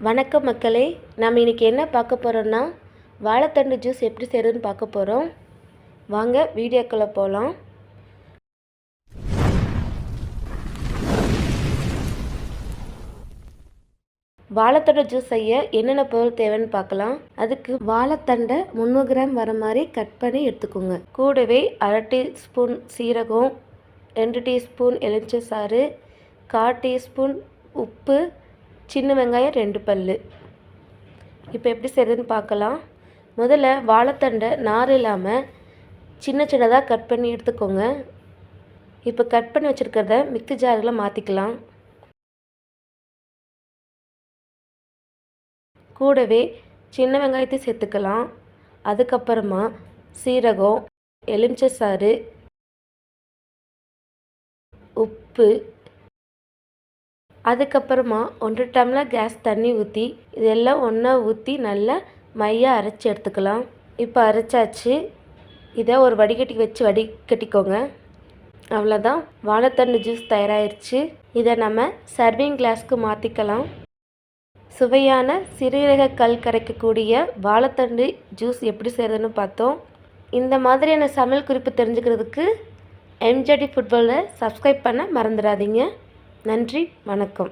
வணக்கம் மக்களே, நம்ம இன்றைக்கி என்ன பார்க்க போகிறோன்னா வாழைத்தண்டு ஜூஸ் எப்படி செய்கிறதுன்னு பார்க்க போகிறோம். வாங்க வீடியோக்குள்ளே போகலாம். வாழைத்தண்டு ஜூஸ் செய்ய என்னென்ன பொருள் தேவைன்னு பார்க்கலாம். அதுக்கு வாழைத்தண்டை 300 கிராம் வர மாதிரி கட் பண்ணி எடுத்துக்கோங்க. கூடவே 1/2 டீஸ்பூன் சீரகம், 2 டீஸ்பூன் எலுமிச்சை சாறு, 1/4 டீஸ்பூன் உப்பு, சின்ன வெங்காயம் 2 பல். இப்போ எப்படி செய்கிறதுன்னு பார்க்கலாம். முதல்ல வாழைத்தண்டை நார் இல்லாமல் சின்ன சின்னதாக கட் பண்ணி எடுத்துக்கோங்க. இப்போ கட் பண்ணி வச்சுருக்கிறத மிக்ஸி ஜாரில் மாற்றிக்கலாம். கூடவே சின்ன வெங்காயத்தை சேர்த்துக்கலாம். அதுக்கப்புறமா சீரகம், எலுமிச்சை சாறு, உப்பு, அதுக்கப்புறமா 1 டம்ளர் கேஸ் தண்ணி ஊற்றி இதெல்லாம் ஒன்றா ஊற்றி நல்லா மையாக அரைச்சி எடுத்துக்கலாம். இப்போ அரைச்சாச்சு. இதை ஒரு வடிகட்டி வச்சு வடிகட்டிக்கோங்க. அவ்வளோதான், வாழைத்தண்டு ஜூஸ் தயாராகிருச்சு. இதை நம்ம சர்விங் கிளாஸ்க்கு மாற்றிக்கலாம். சுவையான சிறுநீரக கல் கரைக்கக்கூடிய வாழைத்தண்டு ஜூஸ் எப்படி செய்கிறதுன்னு பார்த்தோம். இந்த மாதிரியான சமையல் குறிப்பு தெரிஞ்சுக்கிறதுக்கு MJD ஃபுட்பாலை சப்ஸ்கிரைப் பண்ண மறந்துடாதீங்க. நன்றி, வணக்கம்.